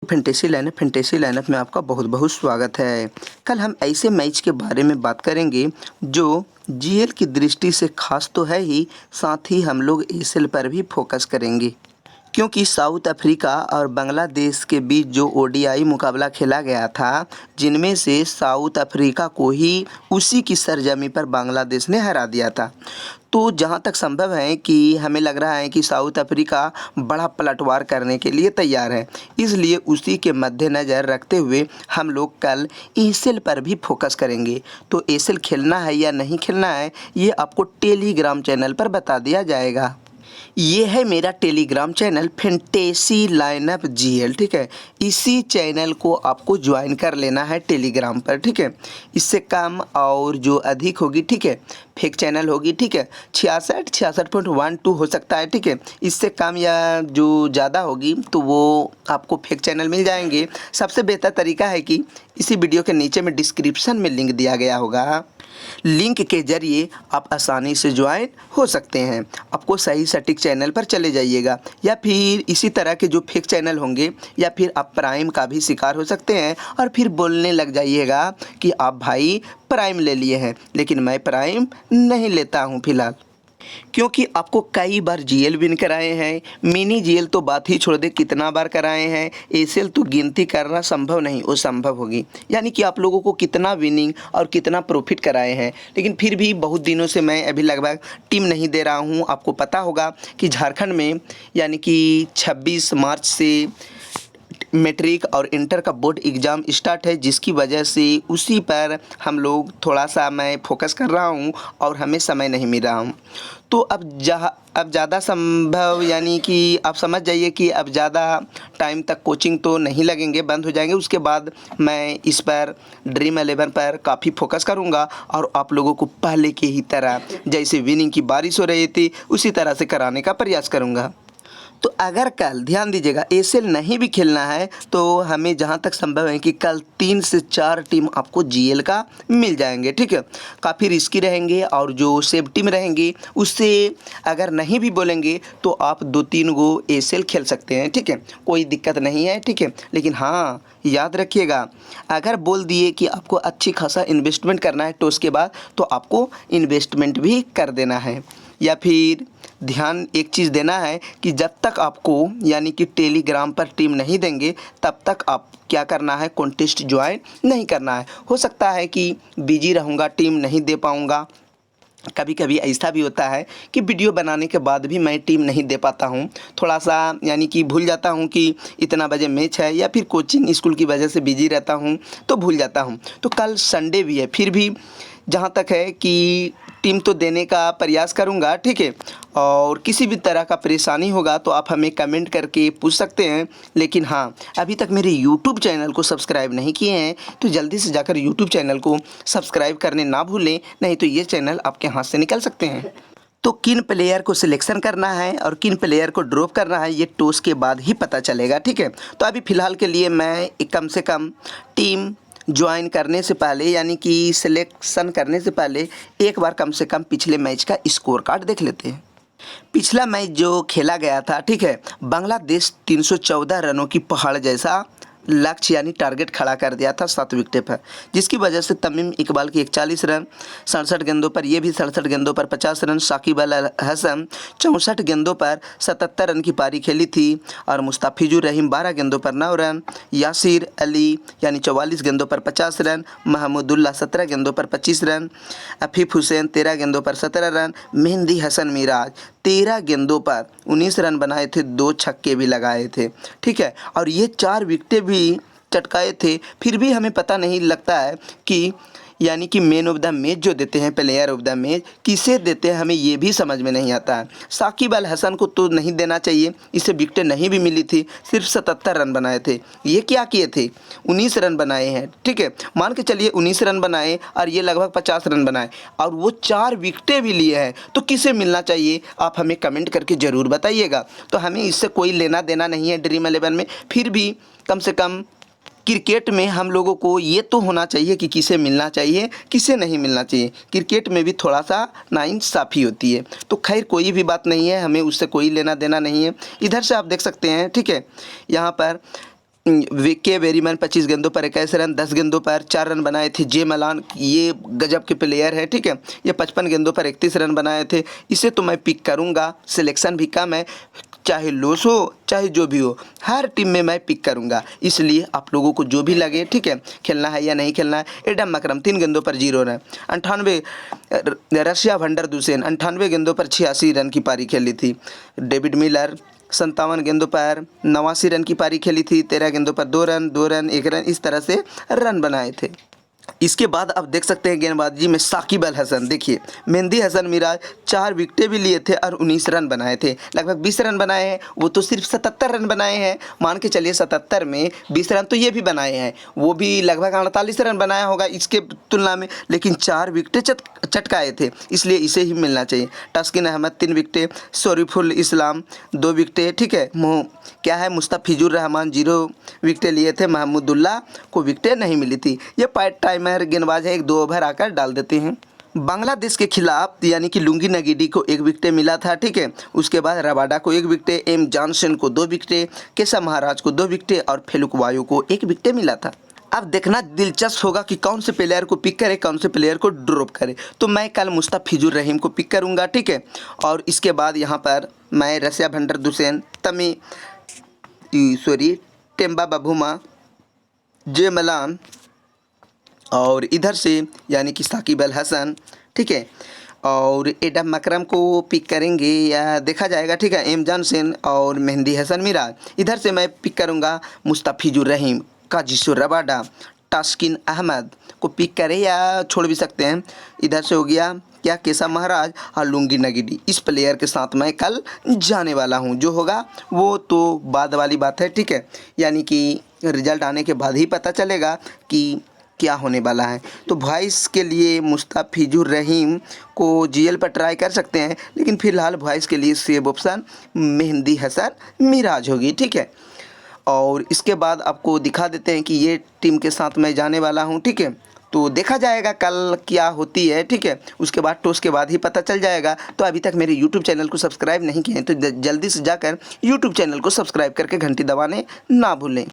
Fantasy lineup में आपका बहुत बहुत स्वागत है। कल हम ऐसे मैच के बारे में बात करेंगे जो जीएल की दृष्टि से खास तो है ही, साथ ही हम लोग एएसएल पर भी फोकस करेंगे, क्योंकि साउथ अफ्रीका और बांग्लादेश के बीच जो ओडीआई मुकाबला खेला गया था, जिनमें से साउथ अफ्रीका को ही उसी की सरजमी पर बांग्लादेश ने हरा दिया था। तो जहाँ तक संभव है कि हमें लग रहा है कि साउथ अफ्रीका बड़ा पलटवार करने के लिए तैयार है, इसलिए उसी के मद्देनज़र रखते हुए हम लोग कल एएसएल पर भी फोकस करेंगे। तो एएसएल खेलना है या नहीं खेलना है, ये आपको टेलीग्राम चैनल पर बता दिया जाएगा। ये है मेरा Telegram channel fantasy lineup GL, ठीक है। इसी चैनल को आपको ज्वाइन कर लेना है टेलीग्राम पर, ठीक है। इससे कम और जो अधिक होगी, ठीक है, फेक चैनल होगी, ठीक है, 66.12 हो सकता है, ठीक है। इससे कम या जो ज़्यादा होगी तो वो आपको फेक चैनल मिल जाएंगे। सबसे बेहतर तरीका है कि इसी वीडियो के नीचे में डिस्क्रिप्शन में लिंक दिया गया होगा, लिंक के जरिए आप आसानी से ज्वाइन हो सकते हैं। आपको सही सटीक चैनल पर चले जाइएगा, या फिर इसी तरह के जो फेक चैनल होंगे, या फिर आप प्राइम का भी शिकार हो सकते हैं और फिर बोलने लग जाइएगा कि आप भाई प्राइम ले लिए हैं, लेकिन मैं प्राइम नहीं लेता हूं फिलहाल, क्योंकि आपको कई बार जीएल विन कराए हैं। मिनी जीएल तो बात ही छोड़ दे, कितना बार कराए हैं। एएसएल तो गिनती करना संभव नहीं, वो संभव होगी, यानी कि आप लोगों को कितना विनिंग और कितना प्रॉफिट कराए हैं। लेकिन फिर भी बहुत दिनों से मैं अभी लगभग टीम नहीं दे रहा हूँ। आपको पता होगा कि झारखंड में यानी कि 26 मार्च से मैट्रिक और इंटर का बोर्ड एग्ज़ाम स्टार्ट है, जिसकी वजह से उसी पर हम लोग थोड़ा सा मैं फोकस कर रहा हूँ और हमें समय नहीं मिल रहा हूँ। तो अब ज़्यादा संभव यानी कि आप समझ जाइए कि अब ज़्यादा टाइम तक कोचिंग तो नहीं लगेंगे, बंद हो जाएंगे। उसके बाद मैं इस पर ड्रीम 11 पर काफ़ी फोकस करूँगा और आप लोगों को पहले की ही तरह जैसे विनिंग की बारिश हो रही थी उसी तरह से कराने का प्रयास करूँगा। तो अगर कल ध्यान दीजिएगा एएसएल नहीं भी खेलना है तो हमें जहां तक संभव है कि कल 3 से 4 टीम आपको जीएल का मिल जाएंगे, ठीक है। काफ़ी रिस्की रहेंगे और जो सेफ टीम रहेंगी उससे अगर नहीं भी बोलेंगे तो आप 2-3 गो एएसएल खेल सकते हैं, ठीक है, कोई दिक्कत नहीं है, ठीक है। लेकिन हाँ, याद रखिएगा, अगर बोल दिए कि आपको अच्छी खासा इन्वेस्टमेंट करना है टॉस के बाद, तो आपको इन्वेस्टमेंट भी कर देना है। या फिर ध्यान एक चीज़ देना है कि जब तक आपको यानी कि टेलीग्राम पर टीम नहीं देंगे तब तक आप क्या करना है, कॉन्टेस्ट ज्वाइन नहीं करना है। हो सकता है कि बिजी रहूँगा, टीम नहीं दे पाऊँगा। कभी कभी ऐसा भी होता है कि वीडियो बनाने के बाद भी मैं टीम नहीं दे पाता हूँ, थोड़ा सा यानी कि भूल जाता हूँ कि इतना बजे मैच है, या फिर कोचिंग स्कूल की वजह से बिजी रहता हूँ तो भूल जाता हूँ। तो कल संडे भी है, फिर भी जहाँ तक है कि टीम तो देने का प्रयास करूँगा, ठीक है। और किसी भी तरह का परेशानी होगा तो आप हमें कमेंट करके पूछ सकते हैं। लेकिन हाँ, अभी तक मेरे यूट्यूब चैनल को सब्सक्राइब नहीं किए हैं तो जल्दी से जाकर यूट्यूब चैनल को सब्सक्राइब करने ना भूलें, नहीं तो ये चैनल आपके हाथ से निकल सकते हैं। तो किन प्लेयर को सिलेक्शन करना है और किन प्लेयर को ड्रॉप करना है ये टॉस के बाद ही पता चलेगा, ठीक है। तो अभी फ़िलहाल के लिए मैं कम से कम टीम ज्वाइन करने से पहले यानी कि सिलेक्शन करने से पहले एक बार कम से कम पिछले मैच का स्कोर कार्ड देख लेते हैं। पिछला मैच जो खेला गया था, ठीक है, बांग्लादेश 314 रनों की पहाड़ जैसा लक्ष्य यानी टारगेट खड़ा कर दिया था 7 विकेट पर, जिसकी वजह से तमीम इकबाल की 41 रन 67 गेंदों पर, ये भी 67 गेंदों पर 50 रन, साकिब अल हसन 64 गेंदों पर 77 रन की पारी खेली थी, और मुस्ताफिजुर रहीम 12 गेंदों पर 9 रन, यासिर अली यानी 44 गेंदों पर 50 रन, महमूदुल्लाह 17 गेंदों पर 25 रन, अफीफ हुसैन 13 गेंदों पर 17 रन, मेहंदी हसन मिराज 13 गेंदों पर 19 रन बनाए थे, 2 छक्के भी लगाए थे, ठीक है। और ये 4 विकेटें भी चटकाए थे। फिर भी हमें पता नहीं लगता है कि यानी कि मैन ऑफ द मैच जो देते हैं, प्लेयर ऑफ द मैच किसे देते हैं, हमें ये भी समझ में नहीं आता है। साकिब अल हसन को तो नहीं देना चाहिए, इसे विकेटें नहीं भी मिली थी, सिर्फ 77 रन बनाए थे। ये क्या किए थे, 19 रन बनाए हैं, ठीक है, मान के चलिए 19 रन बनाए और ये लगभग 50 रन बनाए और वो 4 विकेटें भी लिए हैं, तो किसे मिलना चाहिए आप हमें कमेंट करके ज़रूर बताइएगा। तो हमें इससे कोई लेना देना नहीं है ड्रीम 11 में, फिर भी कम से कम क्रिकेट में हम लोगों को ये तो होना चाहिए कि किसे मिलना चाहिए किसे नहीं मिलना चाहिए। क्रिकेट में भी थोड़ा सा नाइंसाफ़ी होती है। तो खैर कोई भी बात नहीं है, हमें उससे कोई लेना देना नहीं है। इधर से आप देख सकते हैं, ठीक है, यहाँ पर के वेरीमैन 25 गेंदों पर 21 रन, 10 गेंदों पर 4 रन बनाए थे। जे मलान ये गजब के प्लेयर है, ठीक है। ये 55 गेंदों पर 31 रन बनाए थे। इसे तो मैं पिक करूंगा, सिलेक्शन भी कम है, चाहे लॉस हो चाहे जो भी हो, हर टीम में मैं पिक करूंगा। इसलिए आप लोगों को जो भी लगे, ठीक है, खेलना है या नहीं खेलना है। एडम मकरम 3 गेंदों पर 0 रन, 98 रशिया भंडर दुसेन 98 गेंदों पर 86 रन की पारी खेली थी। डेविड मिलर 57 गेंदों पर 89 रन की पारी खेली थी। 13 गेंदों पर 2 रन 2 रन 1 रन, इस तरह से रन बनाए थे। इसके बाद आप देख सकते हैं गेंदबाजी में साकिब अल हसन, देखिए मेहंदी हसन मिराज 4 विकेटें भी लिए थे और 19 रन बनाए थे। लगभग 20 रन बनाए हैं, वो तो सिर्फ 77 रन बनाए हैं। मान के चलिए 77 में 20 रन तो ये भी बनाए हैं, वो भी लगभग 48 रन बनाया होगा इसके तुलना में, लेकिन 4 विकेटें चटकाए थे, इसलिए इसे ही मिलना चाहिए। तस्किन अहमद 3 विकेटें, शरीफुल इस्लाम 2 विकेटें, ठीक है। मुस्तफिजुर रहमान 0 विकेटें लिए थे। महमूदुल्लाह को विकेटें नहीं मिली थी। ये पार्ट टाइमर गेंदबाज है, 1-2 ओवर आकर डाल देते हैं। बांग्लादेश के खिलाफ यानी कि लुंगी नगीडी को 1 विकेट मिला था, ठीक है। उसके बाद रबाडा को 1 विकेट, एम जॉनसन को 2 विकेट, केशव महाराज को 2 विकेट और फेलुक वायु को 1 विकेट मिला था। अब देखना दिलचस्प होगा कि कौन से प्लेयर को पिक करे, कौन से प्लेयर को ड्रॉप करे। तो मैं कल मुस्तफिजुर रहीम को पिक करूंगा, ठीक है। और इसके बाद यहाँ पर मैं रसिया भंडर दुसेन, टेम्बा बभुमा, जे मलान और इधर से यानी कि साकिब अल हसन, ठीक है, और एडम मकरम को पिक करेंगे या देखा जाएगा, ठीक है। एम जॉनसन और मेहंदी हसन मिराज। इधर से मैं पिक करूंगा मुस्तफिजुर रहीम, काजिसुर रबाडा, तस्किन अहमद को पिक करें या छोड़ भी सकते हैं। इधर से हो गया क्या, केशव महाराज और लुंगी नगीडी। इस प्लेयर के साथ मैं कल जाने वाला हूं, जो होगा वो तो बाद वाली बात है, ठीक है। यानी कि रिजल्ट आने के बाद ही पता चलेगा कि क्या होने वाला है। तो वॉइस के लिए मुस्तफिजुर रहीम को जीएल पर ट्राई कर सकते हैं, लेकिन फिलहाल वॉइस के लिए सेफ ऑप्शन मेहंदी हसन मिराज होगी, ठीक है। और इसके बाद आपको दिखा देते हैं कि ये टीम के साथ मैं जाने वाला हूं, ठीक है। तो देखा जाएगा कल क्या होती है, ठीक है। उसके बाद टॉस के बाद ही पता चल जाएगा। तो अभी तक मेरे YouTube चैनल को सब्सक्राइब नहीं किए हैं तो जल्दी से जाकर YouTube चैनल को सब्सक्राइब करके घंटी दबाने ना भूलें।